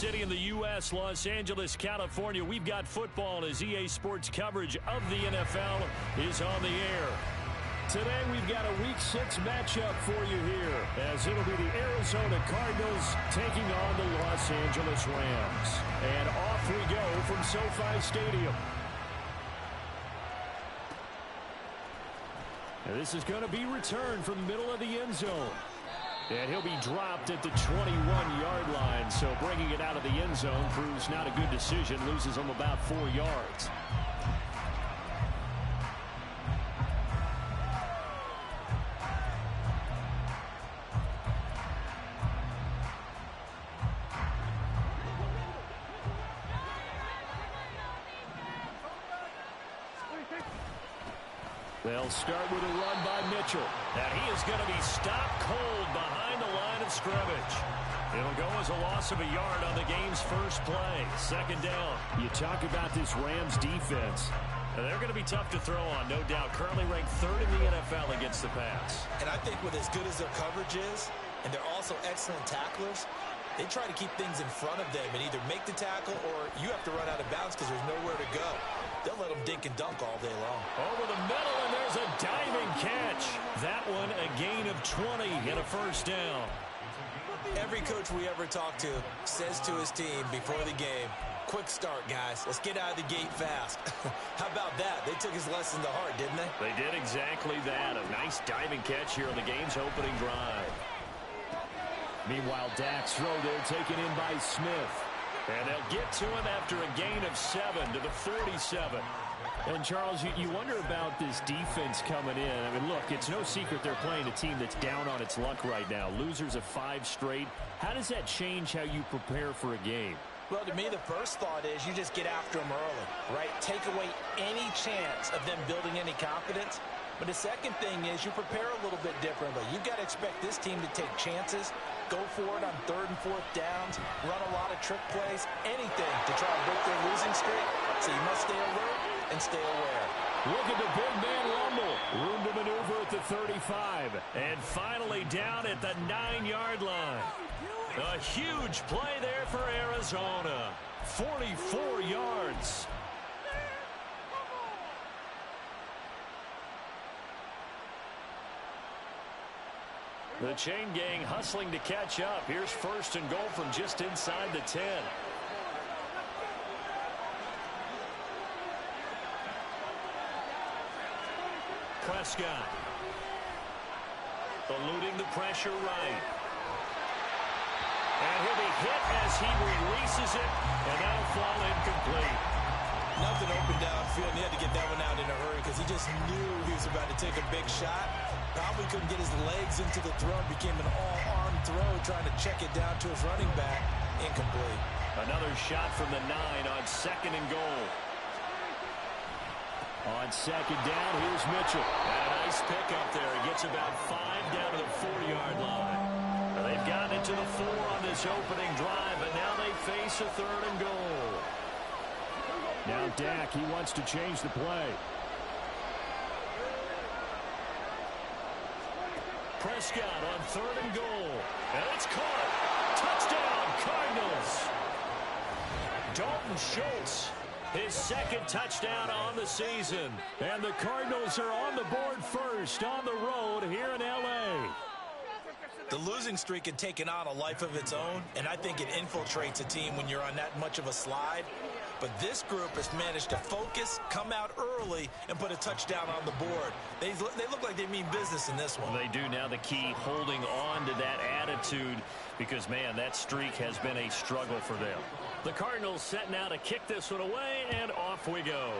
city in the U.S., Los Angeles, California. We've got football as EA Sports coverage of the NFL is on the air. Today we've got a Week 6 matchup for you here, as it'll be the Arizona Cardinals taking on the Los Angeles Rams. And off we go from SoFi Stadium. And this is going to be returned from the middle of the end zone. And he'll be dropped at the 21-yard line. So bringing it out of the end zone proves not a good decision. Loses him about 4 yards. They'll start with a run by Mitchell. And he is going to be stopped cold behind the line of scrimmage. It'll go as a loss of a yard on the game's first play. Second down. You talk about this Rams defense. They're going to be tough to throw on, no doubt. Currently ranked 3rd in the NFL against the pass. And I think with as good as their coverage is, and they're also excellent tacklers, they try to keep things in front of them and either make the tackle or you have to run out of bounds because there's nowhere to go. They'll let them dink and dunk all day long. Over the middle, and there's a diving catch. That one a gain of 20 and a first down. Every coach we ever talk to says to his team before the game, quick start, guys. Let's get out of the gate fast. How about that? They took his lesson to heart, didn't they? They did exactly that. A nice diving catch here on the game's opening drive. Meanwhile, Dak's throw there taken in by Smith. And they'll get to him after a gain of 7 to the 47. And, Charles, you wonder about this defense coming in. I mean, look, it's no secret they're playing a team that's down on its luck right now. Losers of 5 straight. How does that change how you prepare for a game? Well, to me, the first thought is you just get after them early, right? Take away any chance of them building any confidence. But the second thing is you prepare a little bit differently. You've got to expect this team to take chances, go for it on 3rd and 4th downs, run a lot of trick plays, anything to try to break their losing streak. So you must stay alert and stay aware. Look at the big man rumble. Room to maneuver at the 35. And finally down at the 9-yard line. A huge play there for Arizona. 44 yards. The chain gang hustling to catch up. Here's 1st and goal from just inside the 10. Prescott. Eluding the pressure right. And he'll be hit as he releases it, and that'll fall incomplete. Nothing open downfield, and he had to get that one out in a hurry because he just knew he was about to take a big shot. Probably couldn't get his legs into the throw. Became an all-arm throw, trying to check it down to his running back. Incomplete. Another shot from the 9 on 2nd and goal. On 2nd down, here's Mitchell. And a nice pickup there. He gets about 5 down to the 4-yard line. They've gotten it to the 4 on this opening drive, and now they face a 3rd and goal. Now Dak, he wants to change the play. Prescott on 3rd and goal. And it's caught. Touchdown, Cardinals. Dalton Schultz, his 2nd touchdown on the season. And the Cardinals are on the board first on the road here in L.A. The losing streak had taken on a life of its own, and I think it infiltrates a team when you're on that much of a slide. But this group has managed to focus, come out early, and put a touchdown on the board. They look like they mean business in this one. Well, they do. Now the key, holding on to that attitude, because, man, that streak has been a struggle for them. The Cardinals setting out to kick this one away, and off we go.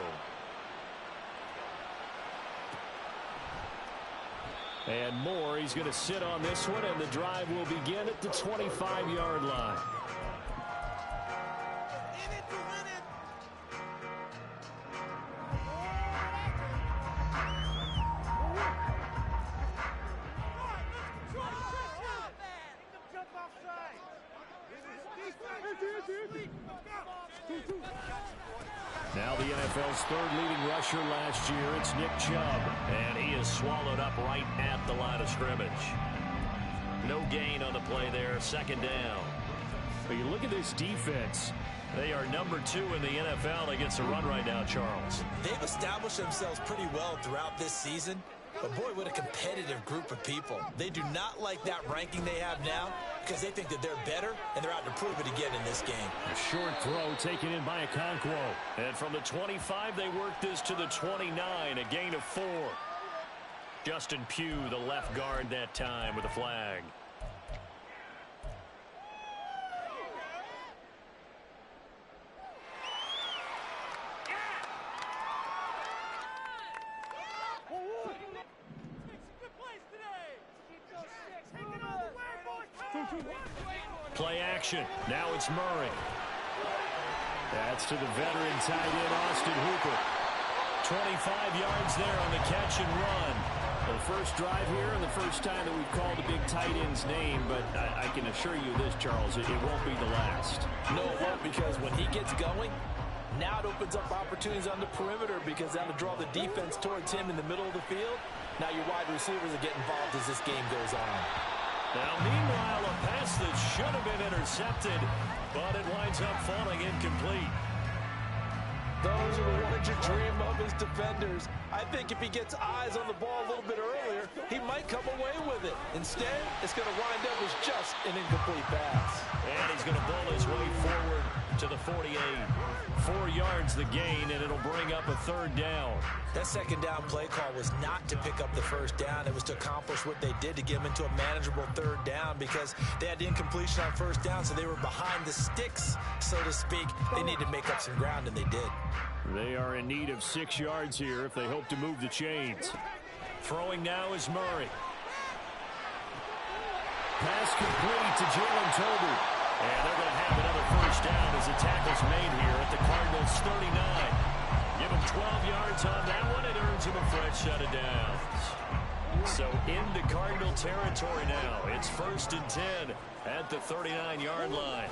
And Moore, he's going to sit on this one, and the drive will begin at the 25-yard line. Now the NFL's 3rd leading rusher last year, it's Nick Chubb. And he is swallowed up right at the line of scrimmage. No gain on the play there, 2nd down. But you look at this defense. They are number 2 in the NFL against the run right now, Charles. They've established themselves pretty well throughout this season. But, boy, what a competitive group of people. They do not like that ranking they have now because they think that they're better, and they're out to prove it again in this game. A short throw taken in by Okonkwo. And from the 25, they work this to the 29, a gain of 4. Justin Pugh, the left guard that time with a flag. Play action. Now it's Murray. That's to the veteran tight end, Austin Hooper. 25 yards there on the catch and run. The first drive here and the first time that we've called a big tight end's name, but I can assure you this, Charles, it won't be the last. No, it won't, because when he gets going, now it opens up opportunities on the perimeter because that'll draw the defense towards him in the middle of the field. Now your wide receivers will get involved as this game goes on. Now, meanwhile, a pass that should have been intercepted, but it winds up falling incomplete. Those are the ones you dream of as defenders. I think if he gets eyes on the ball a little bit earlier, he might come away with it. Instead, it's going to wind up as just an incomplete pass. And he's going to bull his way forward to the 48. 4 yards the gain, and it'll bring up a third down. That second down play call was not to pick up the first down. It was to accomplish what they did to get them into a manageable third down because they had incompletion on first down, so they were behind the sticks, so to speak. They needed to make up some ground, and they did. They are in need of 6 yards here if they hope to move the chains. Throwing now is Murray. Pass complete to Jalen Tolbert. And they're going to have another first down as the tackle's made here at the Cardinals' 39. Give him 12 yards on that one. It earns him a fresh set of downs. So into Cardinal territory now. It's 1st and 10 at the 39-yard line.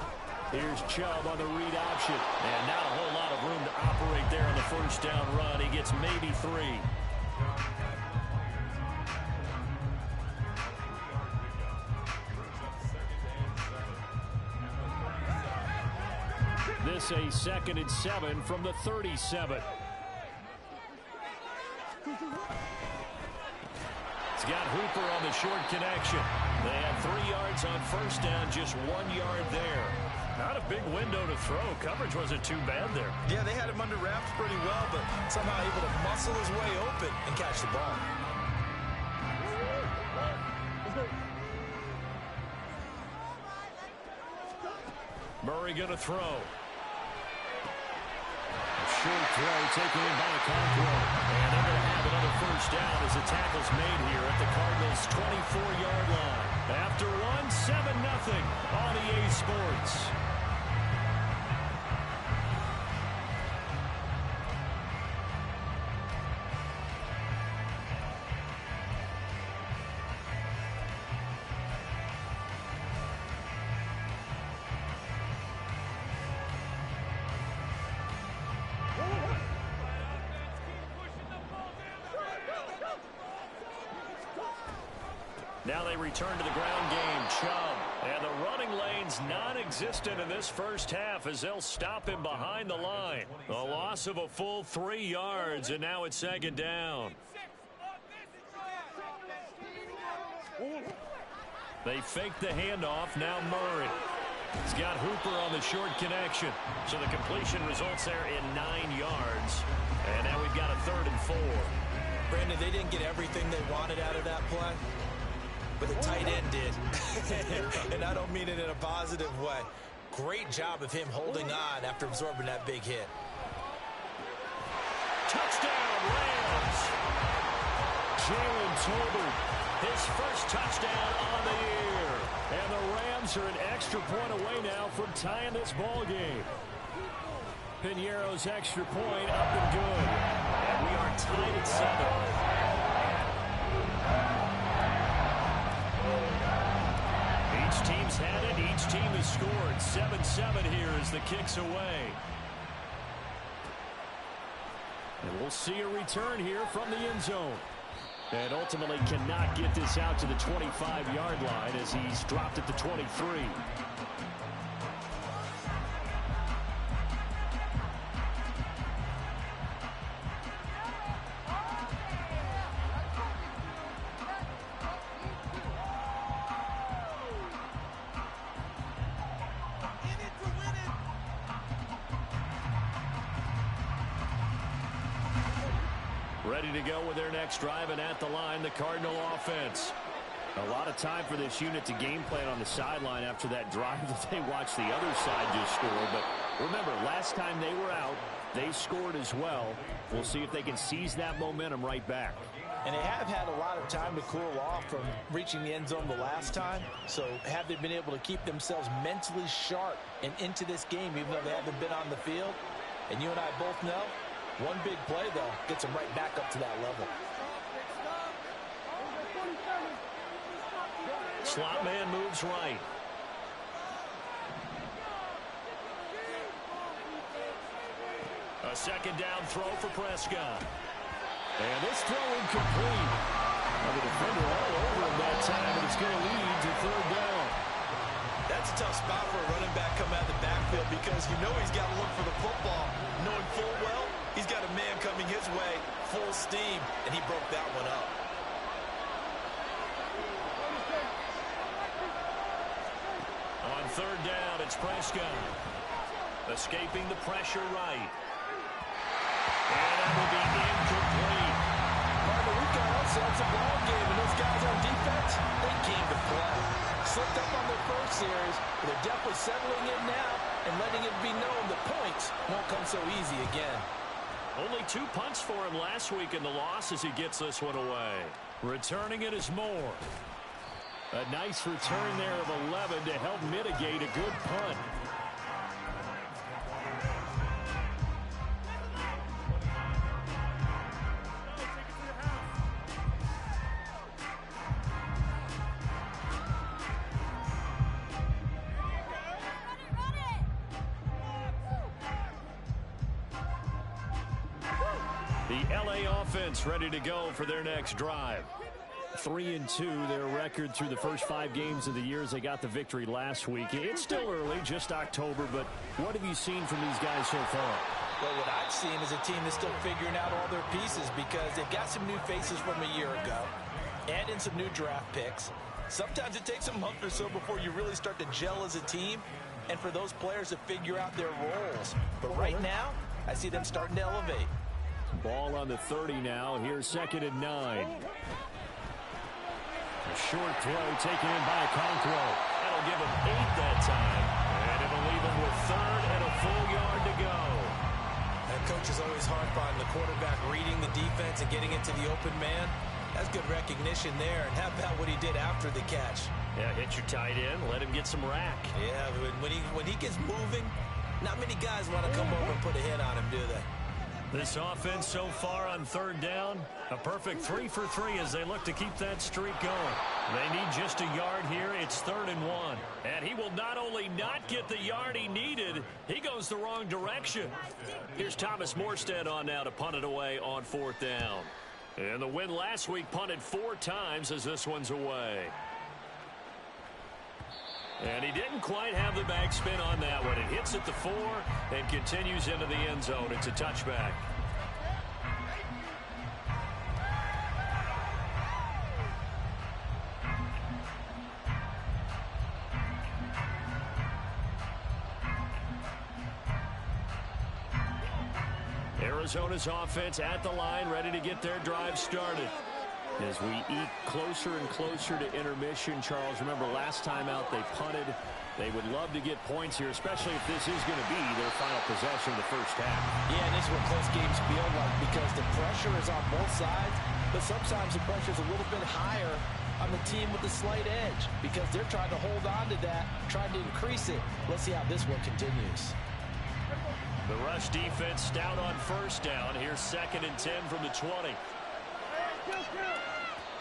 Here's Chubb on the read option. And not a whole lot of room to operate there on the first down run. He gets maybe 3. This a 2nd and 7 from the 37. It's got Hooper on the short connection. They had 3 yards on first down, just 1 yard there. Not a big window to throw. Coverage wasn't too bad there. Yeah, they had him under wraps pretty well, but somehow able to muscle his way open and catch the ball. Murray going to throw. Short throw taken in by Okonkwo. And they're going to have another first down as the tackle's made here at the Cardinals' 24-yard line. After 7-0 on EA Sports. Now they return to the ground game. Chubb. And the running lane's non-existent in this first half as they'll stop him behind the line. A loss of a full 3 yards, and now it's 2nd down. They fake the handoff. Now Murray. He's got Hooper on the short connection. So the completion results there in 9 yards. And now we've got a 3rd and 4. Brandon, they didn't get everything they wanted out of that play, but the tight end did. And I don't mean it in a positive way. Great job of him holding on after absorbing that big hit. Touchdown, Rams. Jalen Tolbert, his first touchdown on the year. And the Rams are an extra point away now from tying this ball game. Piñeiro's extra point up and good. And we are tied at 7. Each team's had it. Each team has scored. 7-7 here as the kick's away. And we'll see a return here from the end zone. And ultimately cannot get this out to the 25-yard line as he's dropped at the 23. Ready to go with their next drive, and at the line, the Cardinal offense. A lot of time for this unit to game plan on the sideline after that drive that they watched the other side just score. But remember, last time they were out, they scored as well. We'll see if they can seize that momentum right back. And they have had a lot of time to cool off from reaching the end zone the last time. So have they been able to keep themselves mentally sharp and into this game, even though they haven't been on the field? And you and I both know, one big play, though, gets them right back up to that level. Slot man moves right. A second down throw for Prescott. And this throw incomplete. Well, the defender all over him that time, and it's going to lead to third down. That's a tough spot for a running back coming out of the backfield because you know he's got to look for the football, knowing full well he's got a man coming his way, full steam, and he broke that one up. On third down, it's Prescott. Escaping the pressure right. And that will be incomplete. Partner, we've got ourselves a ball game, and those guys on defense, they came to play. Slipped up on their first series, but they're definitely settling in now and letting it be known the points won't come so easy again. Only 2 punts for him last week in the loss as he gets this one away. Returning it is Moore. A nice return there of 11 to help mitigate a good punt. The LA offense ready to go for their next drive. 3-2, their record through the first 5 games of the year as they got the victory last week. It's still early, just October, but what have you seen from these guys so far? Well, what I've seen is a team that's still figuring out all their pieces because they've got some new faces from a year ago and in some new draft picks. Sometimes it takes a month or so before you really start to gel as a team and for those players to figure out their roles. But right now, I see them starting to elevate. Ball on the 30 now. Here's 2nd and 9. A short throw taken in by Conquero. That'll give him 8 that time. And it'll leave him with 3rd and a full yard to go. And coach is always hard finding the quarterback reading the defense and getting into the open man. That's good recognition there. And how about what he did after the catch? Yeah, hit your tight end. Let him get some rack. Yeah, when he gets moving, not many guys want to come over and put a hit on him, do they? This offense so far on 3rd down, a perfect 3 for 3 as they look to keep that streak going. They need just a yard here. It's 3rd and 1. And he will not only not get the yard he needed, he goes the wrong direction. Here's Thomas Morstead on now to punt it away on 4th down. And the win last week punted 4 times as this one's away. And he didn't quite have the backspin on that one. It hits at the 4 and continues into the end zone. It's a touchback. Arizona's offense at the line, ready to get their drive started. As we eat closer and closer to intermission, Charles, remember last time out they punted. They would love to get points here, especially if this is going to be their final possession of the first half. Yeah, and this is what close games feel like because the pressure is on both sides, but sometimes the pressure is a little bit higher on the team with the slight edge because they're trying to hold on to that, trying to increase it. Let's see how this one continues. The rush defense stout on 1st down. Here's 2nd and 10 from the 20.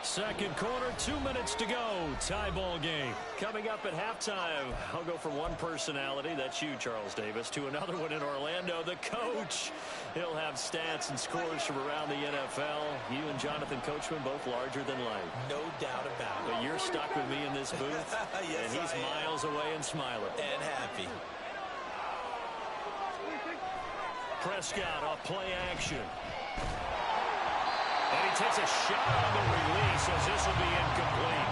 Second quarter, 2 minutes to go. Tie ball game. Coming up at halftime, I'll go from one personality, that's you, Charles Davis, to another one in Orlando, the coach. He'll have stats and scores from around the NFL. You and Jonathan Coachman both larger than life. No doubt about it. But you're stuck with me in this booth, yes, and he's miles away and smiling. And happy. Prescott off play action. And he takes a shot on the release as this will be incomplete.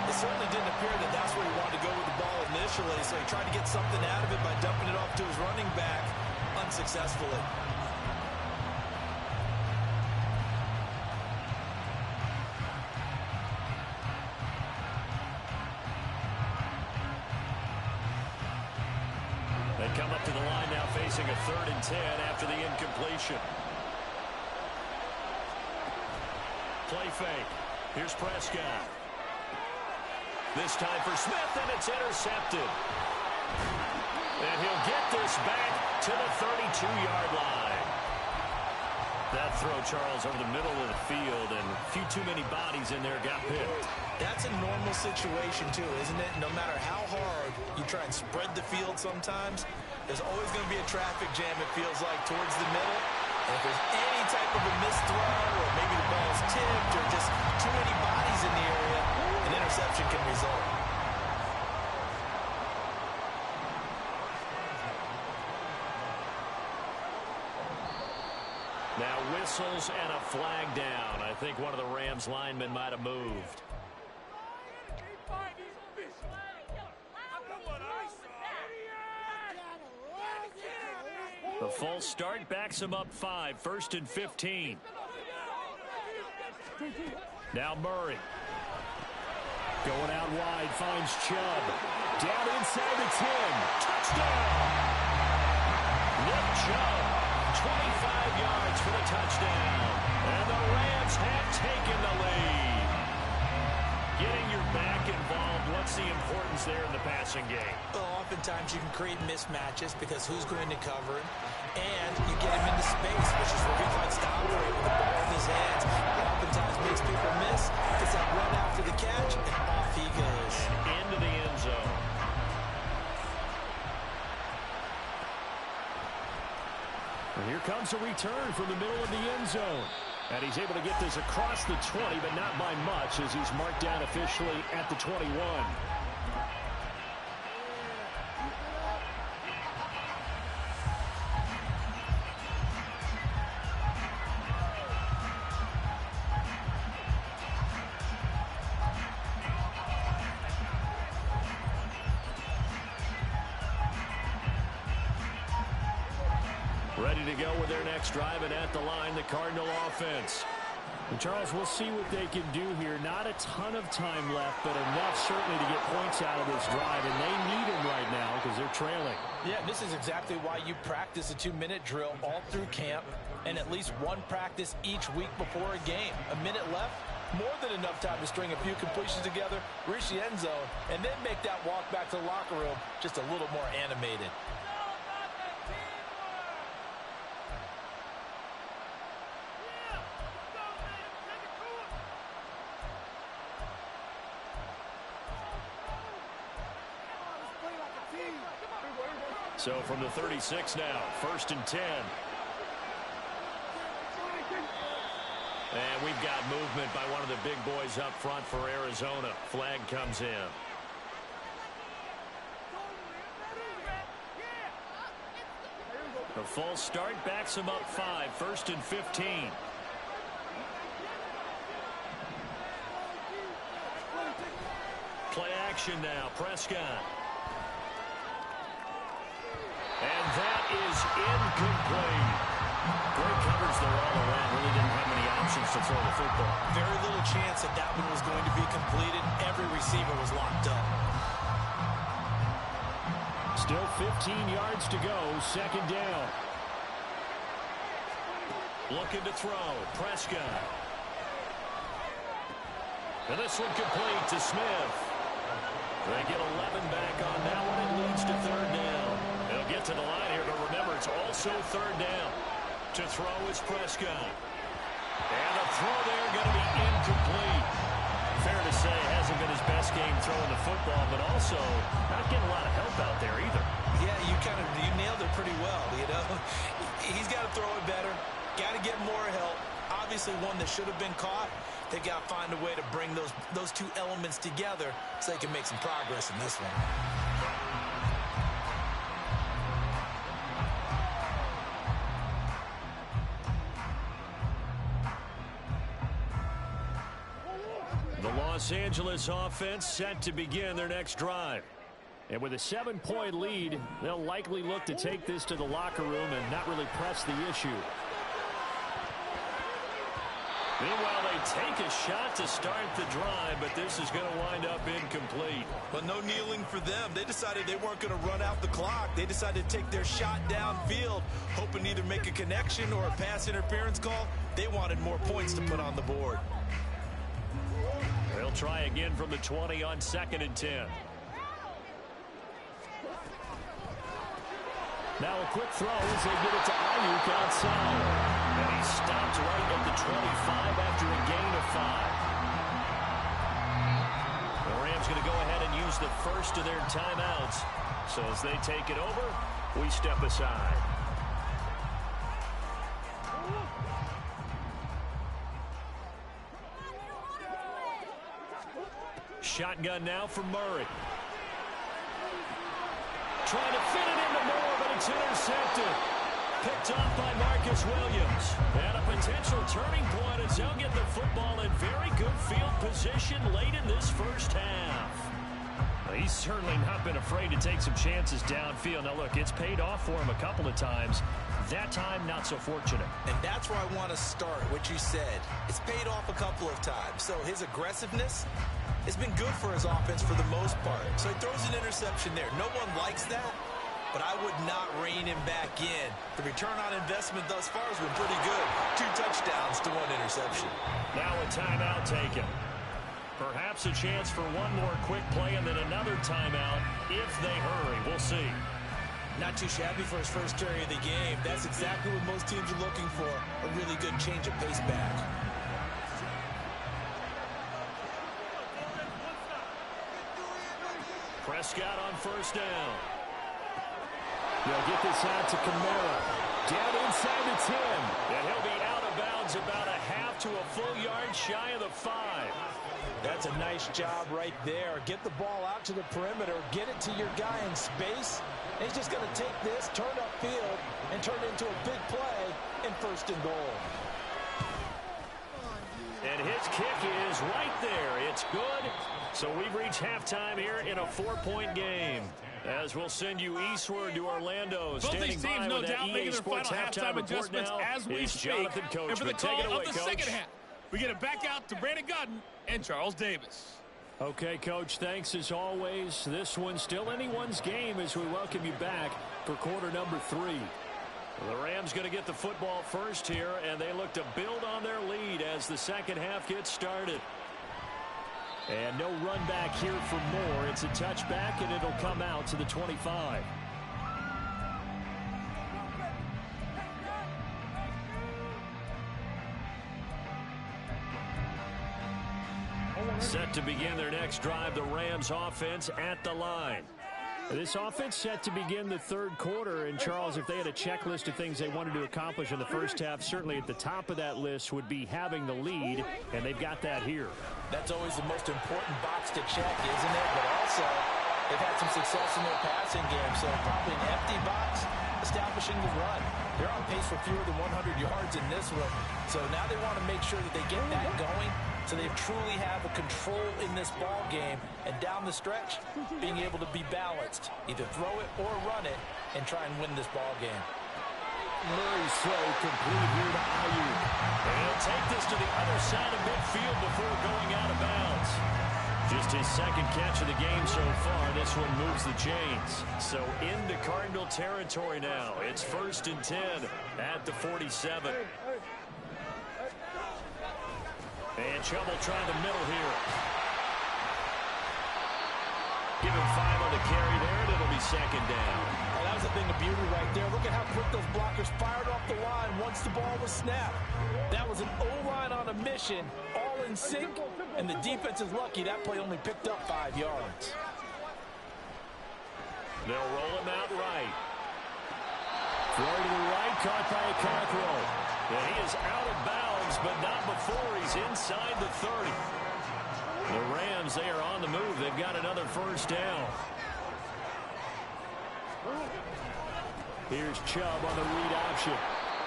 It certainly didn't appear that that's where he wanted to go with the ball initially, so he tried to get something out of it by dumping it off to his running back unsuccessfully. come up to the line now facing a 3rd and 10 after the incompletion. Play fake. Here's Prescott. This time for Smith, and it's intercepted. And he'll get this back to the 32-yard line. That throw, Charles, over the middle of the field, and a few too many bodies in there got picked. That's a normal situation, too, isn't it? No matter how hard you try and spread the field sometimes, there's always going to be a traffic jam, it feels like, towards the middle. And if there's any type of a missed throw, or maybe the ball's tipped, or just too many bodies in the area, an interception can result. Now whistles and a flag down. I think one of the Rams linemen might have moved. The false start backs him up 5, 1st and 15. Now Murray. Going out wide, finds Chubb. Down inside the 10. Touchdown! Nick Chubb, 25 yards for the touchdown. And the Rams have taken the lead. Getting your back involved, what's the importance there in the passing game? Well, oftentimes you can create mismatches because who's going to cover it, and you get him into space, which is where he likes to operate with the ball in his hands. It oftentimes makes people miss. Gets that run after the catch, and off he goes. Into the end zone. And here comes a return from the middle of the end zone. And he's able to get this across the 20, but not by much, as he's marked down officially at the 21. Ready to go with their next drive, and at the line, the Cardinal offense. And Charles, we'll see what they can do here. Not a ton of time left, but enough certainly to get points out of this drive, and they need them right now because they're trailing. Yeah, this is exactly why you practice a 2-minute drill all through camp, and at least one practice each week before a game. A minute left, more than enough time to string a few completions together, reach the end zone, and then make that walk back to the locker room just a little more animated. So from the 36 now, 1st and 10. And we've got movement by one of the big boys up front for Arizona. Flag comes in. The false start backs him up 5, 1st and 15. Play action now, Prescott. And that is incomplete. Great coverage there all around. Really didn't have many options to throw the football. Very little chance that that one was going to be completed. Every receiver was locked up. Still 15 yards to go. 2nd down. Looking to throw. Prescott. And this one complete to Smith. They get 11 back on that one. It leads to 3rd down. They'll get to the line here, but remember, it's also 3rd down. To throw is Prescott. And the throw there going to be incomplete. Fair to say, hasn't been his best game throwing the football, but also not getting a lot of help out there either. Yeah, you nailed it pretty well, you know. He's got to throw it better. Got to get more help. Obviously one that should have been caught. They got to find a way to bring those two elements together so they can make some progress in this one. The Los Angeles offense set to begin their next drive. And with a 7-point lead, they'll likely look to take this to the locker room and not really press the issue. Meanwhile, they take a shot to start the drive, but this is going to wind up incomplete. But no kneeling for them. They decided they weren't going to run out the clock. They decided to take their shot downfield, hoping to either make a connection or a pass interference call. They wanted more points to put on the board. They'll try again from the 20 on 2nd and 10. Now a quick throw as they get it to Ayuk outside. And he stopped right at the 25 after a gain of 5. The Rams going to go ahead and use the first of their timeouts. So as they take it over, we step aside. Shotgun now for Murray. Trying to fit it into Moore, but it's intercepted. Picked off by Marcus Williams. And a potential turning point as they'll get the football in very good field position late in this first half. Well, he's certainly not been afraid to take some chances downfield. Now, look, it's paid off for him a couple of times. That time, not so fortunate. And that's where I want to start, what you said. It's paid off a couple of times. So his aggressiveness has been good for his offense for the most part. So he throws an interception there. No one likes that, but I would not rein him back in. The return on investment thus far has been pretty good. 2 touchdowns to 1 interception. Now a timeout taken. Perhaps a chance for one more quick play and then another timeout if they hurry. We'll see. Not too shabby for his first carry of the game. That's exactly what most teams are looking for. A really good change of pace back. Prescott on first down. They'll get this out to Kamara. Down inside the 10. And he'll be out of bounds about a half to a full yard shy of the 5. That's a nice job right there. Get the ball out to the perimeter. Get it to your guy in space. And he's just going to take this, turn upfield, and turn it into a big play in 1st and goal. And his kick is right there. It's good. So we've reached halftime here in a 4-point game. As we'll send you eastward to Orlando. Both these teams, no doubt, making their final halftime adjustments as we speak. And for the call of the second half, we get it back out to Brandon Gaudin and Charles Davis. Okay, Coach, thanks as always. This one's still anyone's game as we welcome you back for quarter number 3. The Rams going to get the football first here, and they look to build on their lead as the second half gets started. And no run back here for Moore. It's a touchback, and it'll come out to the 25. Set to begin their next drive, the Rams offense at the line. This offense set to begin the 3rd quarter. And, Charles, if they had a checklist of things they wanted to accomplish in the first half, certainly at the top of that list would be having the lead, and they've got that here. That's always the most important box to check, isn't it? But also, they've had some success in their passing game, so probably an empty box, establishing the run. They're on pace for fewer than 100 yards in this one, so now they want to make sure that they get that going so they truly have a control in this ball game, and down the stretch, being able to be balanced. Either throw it or run it and try and win this ball game. Murray's throw complete here to Ayuk. And he'll take this to the other side of midfield before going out of bounds. Just his 2nd catch of the game so far. This one moves the chains. So into Cardinal territory now. It's 1st and 10 at the 47. And Chubb will try the middle here. Give him 5 on the carry there, and it'll be 2nd down. Well, that was a thing of beauty right there. Look at how quick those blockers fired off the line once the ball was snapped. That was an O-line on a mission, all in sync, and the defense is lucky that play only picked up 5 yards. They'll roll him out right. Throw to the right, caught by Cockrell. And he is out of bounds, but not before he's inside the 30. The Rams, they are on the move. They've got another 1st down. Here's Chubb on the read option.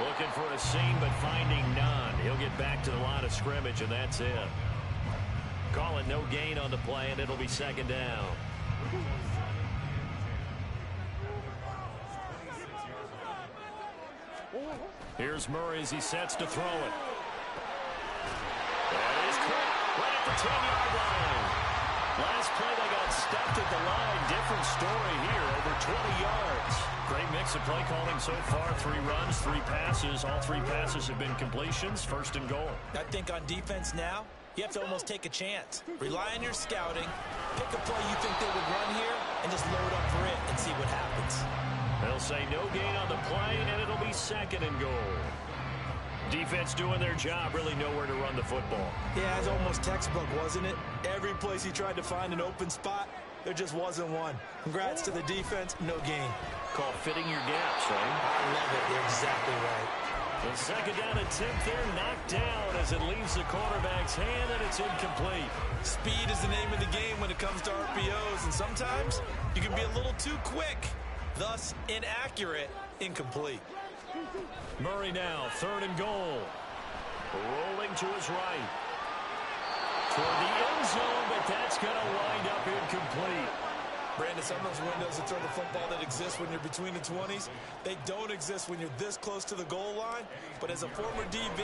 Looking for a seam, but finding none. He'll get back to the line of scrimmage, and that's it. Call it no gain on the play, and it'll be 2nd down. Here's Murray as he sets to throw it. the 10-yard line. Last play, they got stuffed at the line. Different story here, over 20 yards. Great mix of play calling so far. 3 runs, 3 passes. All 3 passes have been completions. First and goal. I think on defense now, you have to almost take a chance. Rely on your scouting. Pick a play you think they would run here and just load up for it and see what happens. They'll say no gain on the play, and it'll be second and goal. Defense doing their job, really nowhere to run the football. Yeah, it's almost textbook, wasn't it? Every place he tried to find an open spot, there just wasn't one. Congrats to the defense, no gain. Called fitting your gaps, right? I love it. You're exactly right. The second down attempt there, knocked down as it leaves the quarterback's hand, and it's incomplete. Speed is the name of the game when it comes to RPOs, and sometimes you can be a little too quick, thus inaccurate, incomplete. Murray now, third and goal. Rolling to his right. Toward the end zone, but that's going to wind up incomplete. Brandon, some of those windows to throw the football that exist when you're between the 20s, they don't exist when you're this close to the goal line. But as a former DB,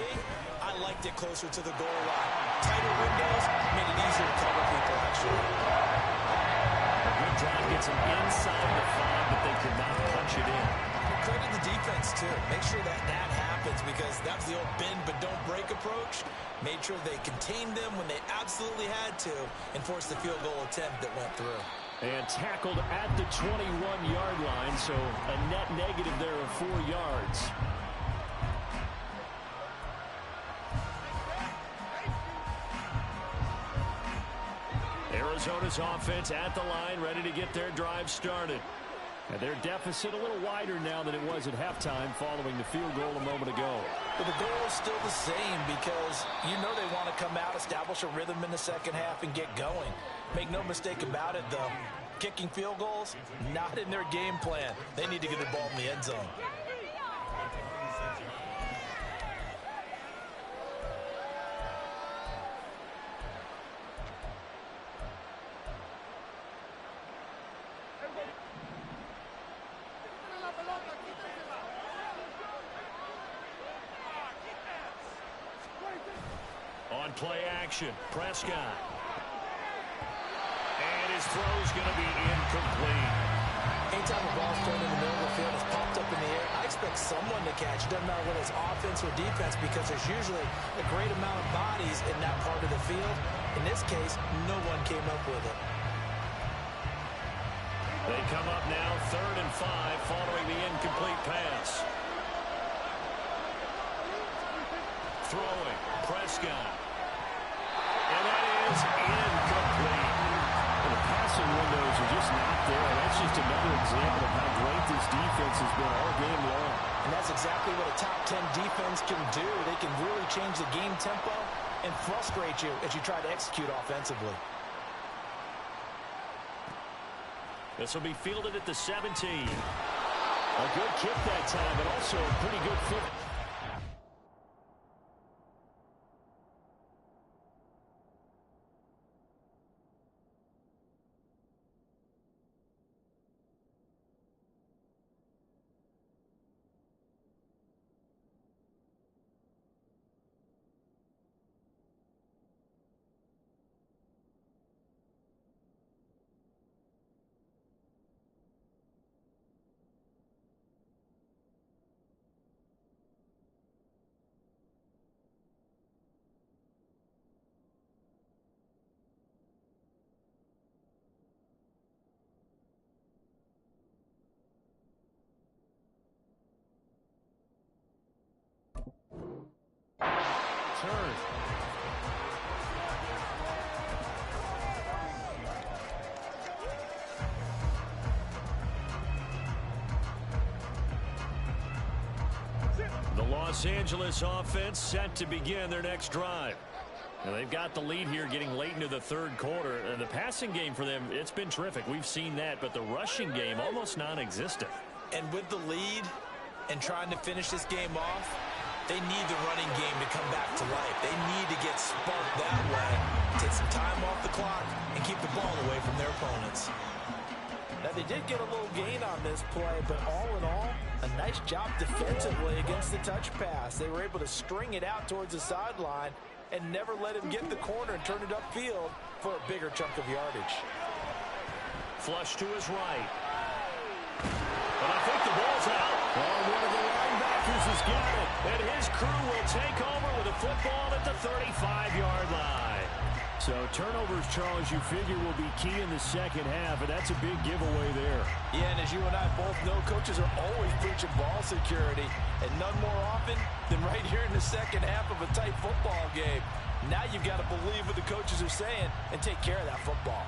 I liked it closer to the goal line. Tighter windows made it easier to cover people, actually. A good drive gets them inside the 5, but they could not punch it in. Credit the defense, too. Make sure that happens, because that was the old bend but don't break approach. Made sure they contained them when they absolutely had to and forced the field goal attempt that went through. And tackled at the 21-yard line, so a net negative there of 4 yards. Arizona's offense at the line, ready to get their drive started. And their deficit a little wider now than it was at halftime following the field goal a moment ago. But the goal is still the same, because you know they want to come out, establish a rhythm in the second half, and get going. Make no mistake about it, though. Kicking field goals, not in their game plan. They need to get the ball in the end zone. On play action, Prescott. And his throw's going to be incomplete. Anytime a ball's thrown in the middle of the field, it's popped up in the air, I expect someone to catch. It doesn't matter whether it's offense or defense, because there's usually a great amount of bodies in that part of the field. In this case, no one came up with it. They come up now, 3rd and 5, following the incomplete pass. Throwing, Prescott. And that is incomplete. And the passing windows are just not there. That's just another example of how great this defense has been all game long. And that's exactly what a top 10 defense can do. They can really change the game tempo and frustrate you as you try to execute offensively. This will be fielded at the 17. A good kick that time, but also a pretty good foot. Turn. The Los Angeles offense set to begin their next drive. Now they've got the lead here getting late into the 3rd quarter. And the passing game for them, it's been terrific. We've seen that, but the rushing game almost non-existent. And with the lead and trying to finish this game off, they need the running game to come back to life. They need to get sparked that way, take some time off the clock, and keep the ball away from their opponents. Now, they did get a little gain on this play, but all in all, a nice job defensively against the touch pass. They were able to string it out towards the sideline and never let him get the corner and turn it upfield for a bigger chunk of yardage. Flush to his right. But I think the ball's out. Oh, one of the linebackers has got it. And his crew will take over with a football at the 35-yard line. So turnovers, Charles, you figure will be key in the second half, and that's a big giveaway there. Yeah, and as you and I both know, coaches are always preaching ball security, and none more often than right here in the second half of a tight football game. Now you've got to believe what the coaches are saying and take care of that football.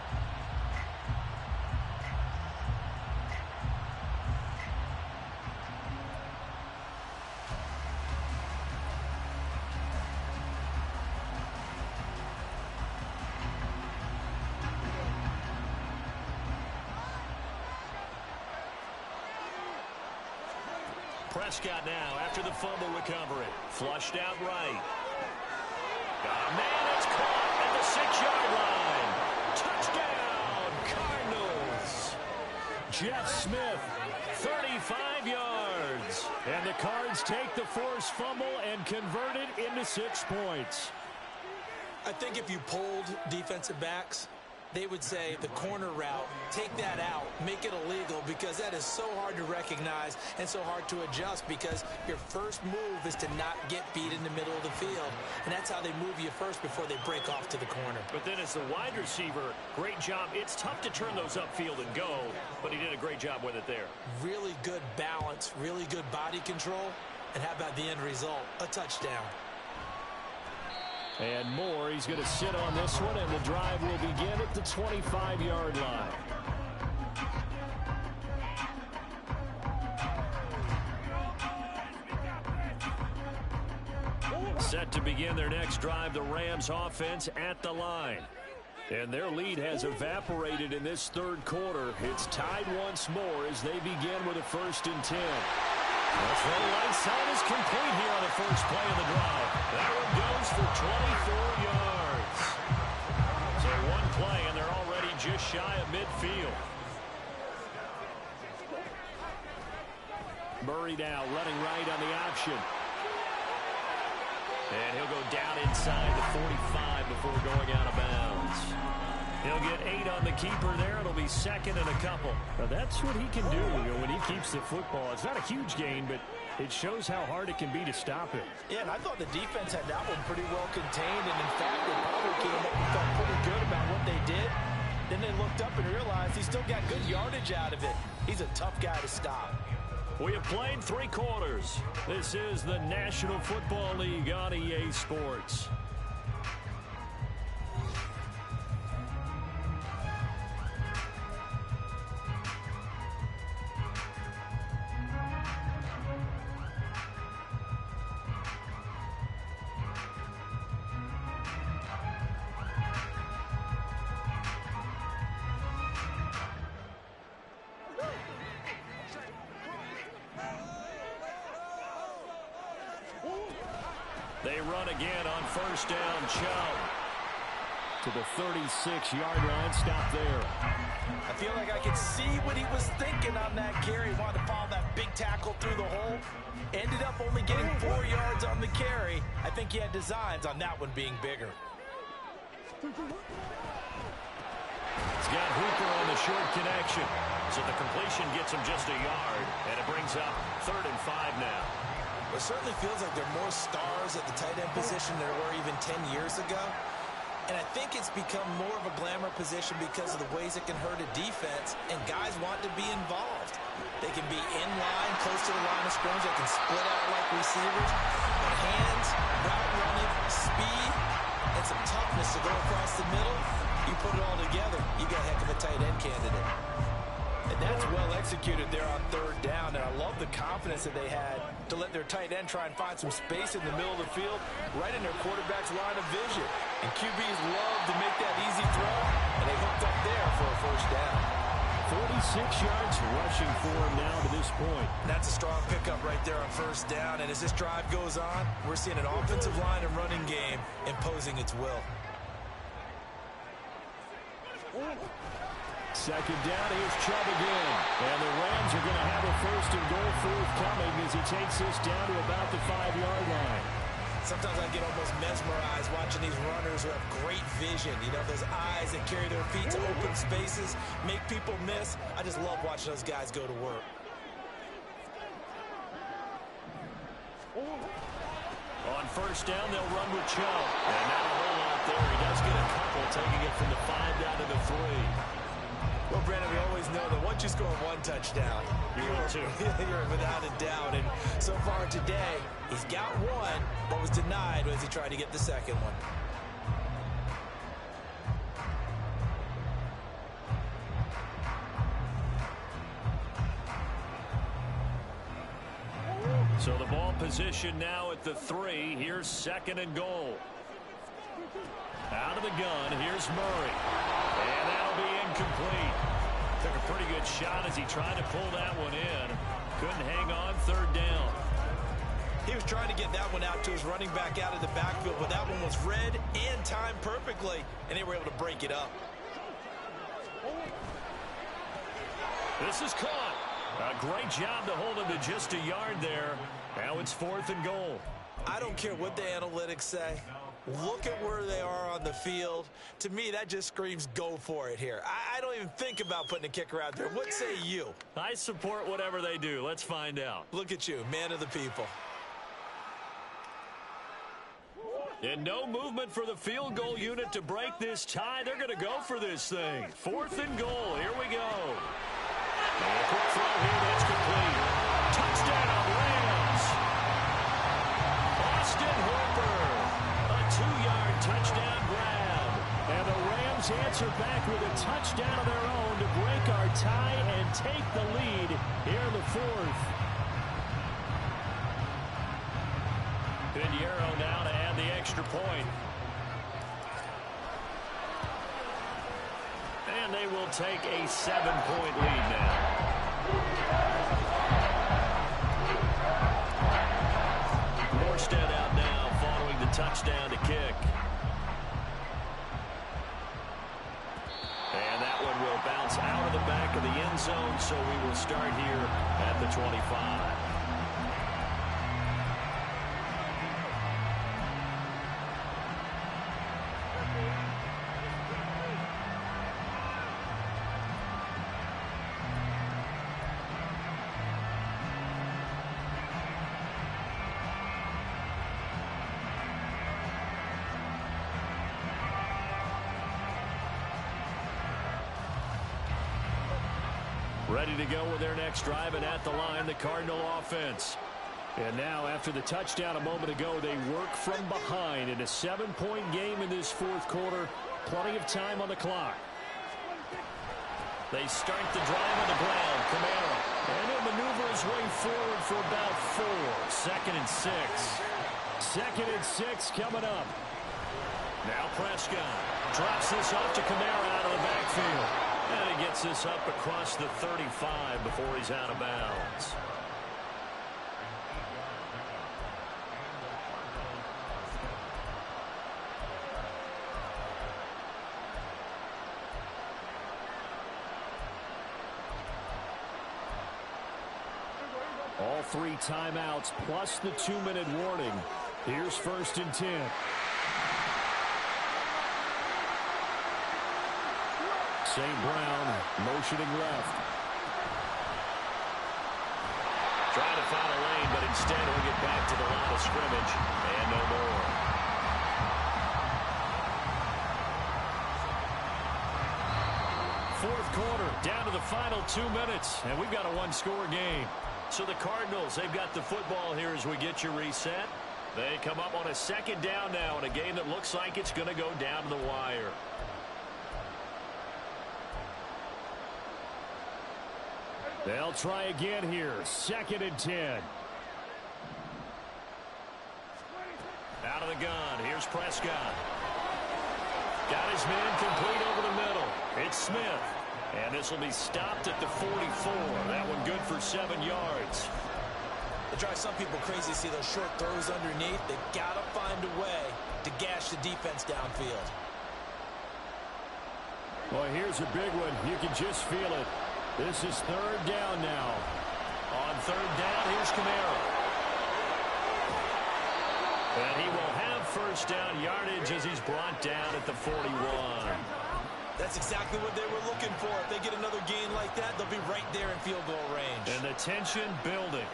Prescott now after the fumble recovery. Flushed out right. Got a man that's caught at the 6-yard line. Touchdown, Cardinals. Jeff Smith, 35 yards. And the Cards take the forced fumble and convert it into 6 points. I think if you polled defensive backs, they would say the corner route, take that out, make it illegal, because that is so hard to recognize and so hard to adjust, because your first move is to not get beat in the middle of the field. And that's how they move you first before they break off to the corner. But then as the wide receiver, great job. It's tough to turn those upfield and go, but he did a great job with it there. Really good balance, really good body control. And how about the end result? A touchdown. And more, he's going to sit on this one, and the drive will begin at the 25-yard line. Set to begin their next drive, the Rams offense at the line. And their lead has evaporated in this third quarter. It's tied once more as they begin with a 1st and 10. The throw right side is complete here on the first play of the drive. That one goes for 24 yards. So one play, and they're already just shy of midfield. Murray now running right on the option. And he'll go down inside the 45 before going out of bounds. He'll get 8 on the keeper there. It'll be 2nd and a couple. Now that's what he can do, when he keeps the football. It's not a huge gain, but it shows how hard it can be to stop it. Yeah, and I thought the defense had that one pretty well contained. And in fact, they probably came up and felt pretty good about what they did. Then they looked up and realized he still got good yardage out of it. He's a tough guy to stop. We have played 3 quarters. This is the National Football League on EA Sports. They run again on 1st down. Chubb to the 36-yard line. Stop there. I feel like I could see what he was thinking on that carry. He wanted to follow that big tackle through the hole. Ended up only getting 4 yards on the carry. I think he had designs on that one being bigger. He's got Hooper on the short connection. So the completion gets him just a yard. And it brings up 3rd and 5 now. It certainly feels like there are more stars at the tight end position than there were even 10 years ago. And I think it's become more of a glamour position because of the ways it can hurt a defense, and guys want to be involved. They can be in line, close to the line of scrimmage. They can split out like receivers. But hands, route running, speed, and some toughness to go across the middle, you put it all together, you got a heck of a tight end candidate. And that's well executed there on 3rd down. And I love the confidence that they had to let their tight end try and find some space in the middle of the field, right in their quarterback's line of vision. And QBs love to make that easy throw, and they hooked up there for a 1st down. 46 yards rushing for him now to this point. That's a strong pickup right there on 1st down. And as this drive goes on, we're seeing an offensive line and running game imposing its will. 2nd down, here's Chubb again. And the Rams are going to have a 1st and goal forthcoming as he takes this down to about the 5-yard line. Sometimes I get almost mesmerized watching these runners who have great vision. You know, those eyes that carry their feet to open spaces, make people miss. I just love watching those guys go to work. On first down, they'll run with Chubb. And not a whole lot there. He does get a couple, taking it from the 5 down to the 3. Well, Brandon, we always know that once you score one touchdown, you're without a doubt. And so far today, he's got one, but was denied as he tried to get the second one. So the ball position now at the 3. Here's 2nd and goal. Out of the gun, here's Murray. And that'll be incomplete. Took a pretty good shot as he tried to pull that one in. Couldn't hang on 3rd down. He was trying to get that one out to his running back out of the backfield, but that one was read and timed perfectly, and they were able to break it up. This is caught. A great job to hold him to just a yard there. Now it's 4th and goal. I don't care what the analytics say. Look at where they are on the field. To me, that just screams go for it here. I don't even think about putting a kicker out there. What say you? I support whatever they do. Let's find out. Look at you, man of the people. And no movement for the field goal unit to break this tie. They're going to go for this thing. 4th and goal. Here we go. And a quick throw here. That's complete. Touchdown, Rams. Austin Hooper. A 2-yard touchdown grab. And the Rams answer back with a touchdown of their own to break our tie and take the lead here in the 4th. Pinheiro now to add the extra point. And they will take a 7-point lead now. Morstead out now following the touchdown to kick. And that one will bounce out of the back of the end zone, so we will start here at the 25. Ready to go with their next drive, and at the line, the Cardinal offense. And now, after the touchdown a moment ago, they work from behind in a 7-point game in this 4th quarter. Plenty of time on the clock. They start the drive on the ground. Kamara. And he'll maneuver his way forward for about 4. 2nd and 6. 2nd and 6 coming up. Now Prescott drops this off to Kamara out of the backfield. And he gets this up across the 35 before he's out of bounds. All 3 timeouts plus the 2-minute warning. Here's 1st and 10. St. Brown motioning left. Trying to find a lane, but instead he'll get back to the line of scrimmage and no more. Fourth quarter, down to the final 2 minutes, and we've got a 1-score game. So the Cardinals, they've got the football here as we get you reset. They come up on a 2nd down now in a game that looks like it's going to go down to the wire. They'll try again here. 2nd and 10. Out of the gun. Here's Prescott. Got his man complete over the middle. It's Smith. And this will be stopped at the 44. That one good for 7 yards. It drives some people crazy to see those short throws underneath. They got to find a way to gash the defense downfield. Well, here's a big one. You can just feel it. This is 3rd down now. On 3rd down, here's Kamara. And he will have first down yardage as he's brought down at the 41. That's exactly what they were looking for. If they get another gain like that, they'll be right there in field goal range. And the tension building.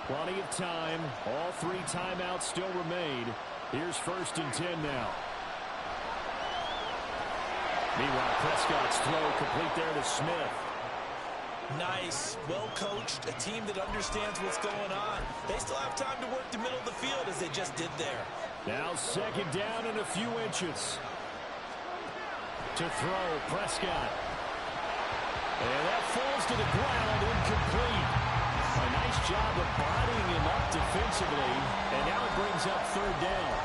Plenty of time. All 3 timeouts still remain. Here's 1st and 10 now. Meanwhile, Prescott's throw complete there to Smith. Nice, well coached, a team that understands what's going on. They still have time to work the middle of the field as they just did there. Now 2nd down and a few inches. To throw, Prescott. And that falls to the ground, incomplete. A nice job of bodying him up defensively, and now it brings up 3rd down.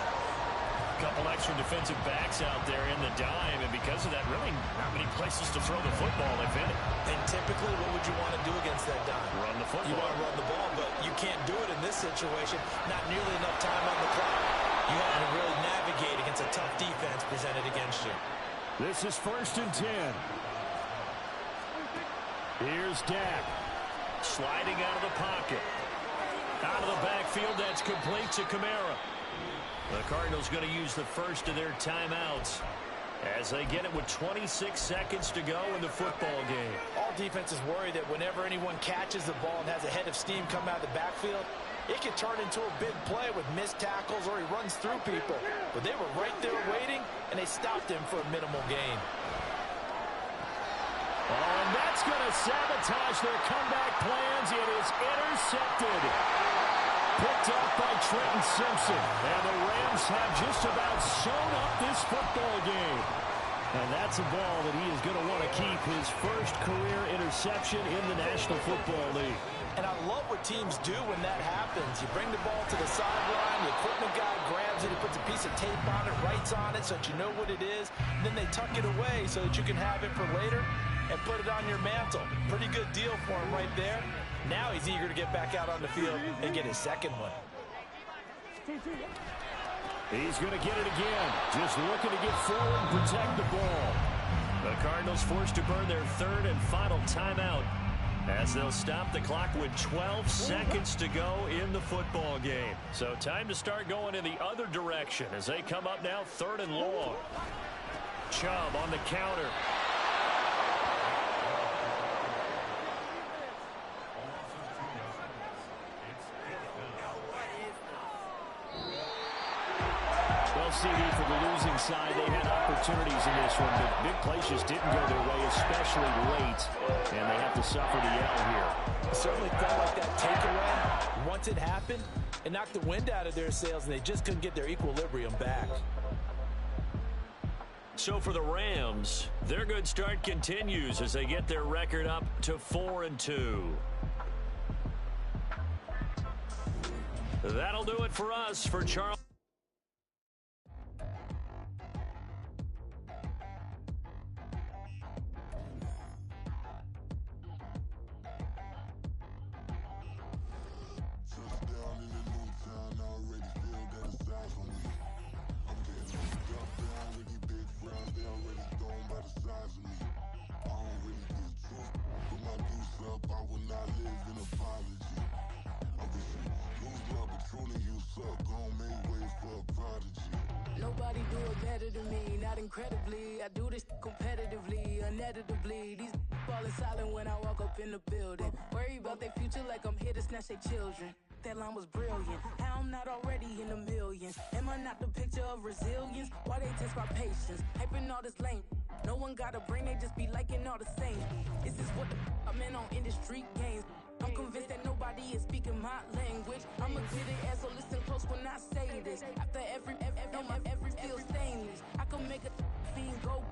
Couple extra defensive backs out there in the dime, and because of that, really not many places to throw the football, if any. And typically, what would you want to do against that dime? Run the football. You want to run the ball, but you can't do it in this situation. Not nearly enough time on the clock. You have to really navigate against a tough defense presented against you. This is 1st and 10. Here's Dak. Sliding out of the pocket. Out of the backfield, that's complete to Kamara. The Cardinals going to use the first of their timeouts as they get it with 26 seconds to go in the football game. All defenses worry that whenever anyone catches the ball and has a head of steam come out of the backfield, it can turn into a big play with missed tackles or he runs through people. But they were right there waiting, and they stopped him for a minimal gain. Oh, and that's going to sabotage their comeback plans. It is intercepted. Picked up by Trenton Simpson. And the Rams have just about sewn up this football game. And that's a ball that he is going to want to keep, his first career interception in the National Football League. And I love what teams do when that happens. You bring the ball to the sideline, the equipment guy grabs it, he puts a piece of tape on it, writes on it so that you know what it is, and then they tuck it away so that you can have it for later and put it on your mantle. Pretty good deal for him right there. Now he's eager to get back out on the field and get his second one. He's going to get it again. Just looking to get forward and protect the ball. The Cardinals forced to burn their 3rd and final timeout as they'll stop the clock with 12 seconds to go in the football game. So time to start going in the other direction as they come up now 3rd and long. Chubb on the counter. CD for the losing side. They had opportunities in this one, but big plays just didn't go their way, especially late, and they have to suffer the L here. It certainly felt like that takeaway, once it happened, it knocked the wind out of their sails, and they just couldn't get their equilibrium back. So for the Rams, their good start continues as they get their record up to 4-2. That'll do it for us. For Charles. Nobody do it better than me, not incredibly. I do this competitively, uneditably. These falling silent when I walk up in the building. Worry about their future like I'm here to snatch their children. That line was brilliant. How I'm not already in the millions. Am I not the picture of resilience? Why they test my patience? Hyping all this lame. No one got a brain, they just be liking all the same. This is what the I'm in on industry games. I'm convinced that nobody is speaking my language. I'm a good ass, so listen close when I say this. After every feel stainless. I can make a fiend go.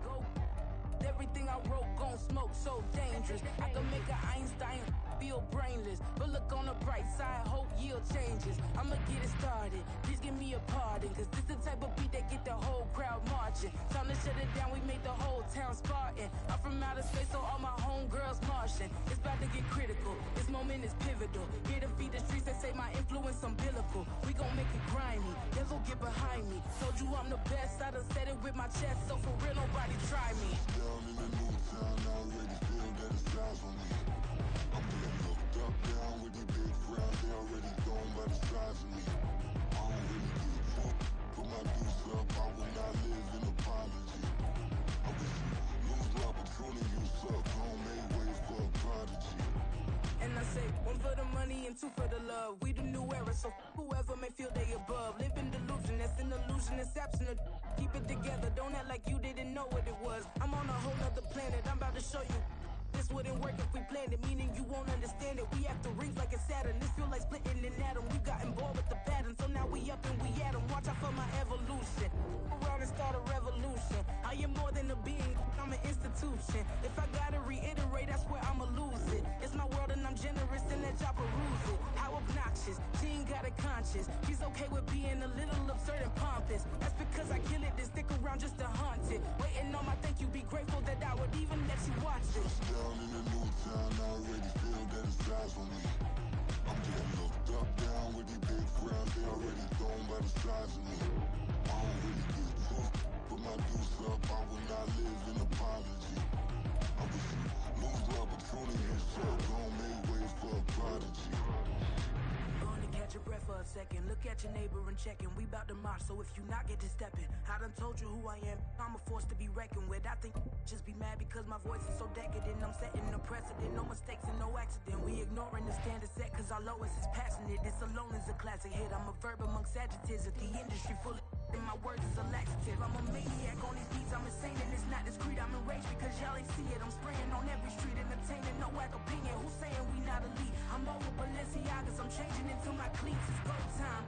Everything I wrote gon' smoke, so dangerous. I can make an Einstein feel brainless. But look on the bright side, hope yield changes. I'ma get it started, please give me a pardon. Cause this the type of beat that get the whole crowd marching. Time to shut it down, we made the whole town Spartan. I'm from outer space, so all my homegirls Martian. It's about to get critical, this moment is pivotal. Here to feed the streets that say my influence umbilical. We gon' make it grimy, devil get behind me. Told you I'm the best, I done said it with my chest. So for real, nobody try me. Down in the new town, I already feel that it's eyes on me. I'm getting looked up, down with these big frowns, they already gone by the size of me. I don't really get confusion is absent. Keep it together, don't act like you didn't know what it was. I'm on a whole nother planet, I'm about to show you. This wouldn't work if we planned it, meaning you won't understand it. We have to rings like it's Saturn. This feel like splitting an atom. We gotten bored with the pattern, so now we up and we at 'em. Watch out for my evolution. Around and start a revolution. I am more than a being, I'm an institution. If I gotta reiterate, I swear I'ma lose it. It's my world and I'm generous and let y'all peruse it. How obnoxious, she ain't got a conscience. She's okay with being a little absurd and pompous. That's because I kill it, then stick around just to haunt it. Waiting on my thank you, be grateful that I would even let you watch it. Down in the new town, I already feel that it's eyes on me. I'm getting looked up, down with these big frowns, they already thrown by the size of me. I don't really get tough, put my deuce up, I will not live in apology. I wish you lose the opportunity, so don't make way for a prodigy. Gonna catch your breath for a second. Look at your neighbor and checking. We bout to march, so if you not get to stepping. I done told you who I am. I'm a force to be reckoned with. I think just be mad because my voice is so decadent. I'm setting a precedent. No mistakes and no accident. We ignoring the standard set cause our lowest is passionate. This alone is a classic hit. I'm a verb amongst adjectives. If the industry full of and my words is a laxative. I'm a maniac on these beats. I'm insane and it's not discreet. I'm enraged because y'all ain't see it. I'm spraying on every street, entertaining no whack opinion. Who's saying we not elite? I'm over Balenciagas. I'm changing into my cleats. It's go time.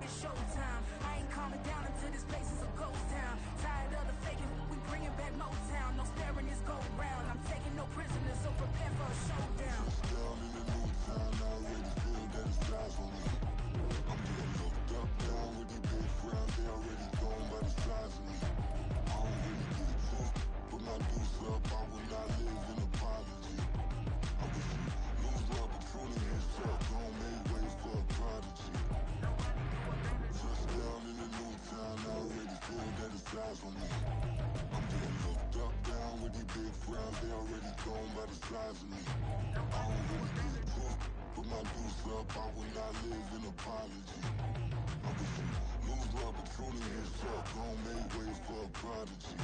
It's showtime. I ain't calming down until this place is a ghost town. Tired of the faking. We bringing back Motown. No sparing this go round. I'm taking no prisoners, so prepare for a showdown. Down in the new town, I already feel that it's eyes on me. I'm getting looked up, down with these big frowns, they already thrown by the size of me. I don't really get tough, put my deuce up, I will not live in apology. I wish you lose the opportunity, so don't make way for a prodigy. Just down in the new town, I already feel that it's eyes on me. I'm getting looked up, down with these big frowns, they already thrown by the size of me. I don't really get tough, put my deuce up, I will not live in apology. I wish you lose the opportunity, so don't make way for a prodigy.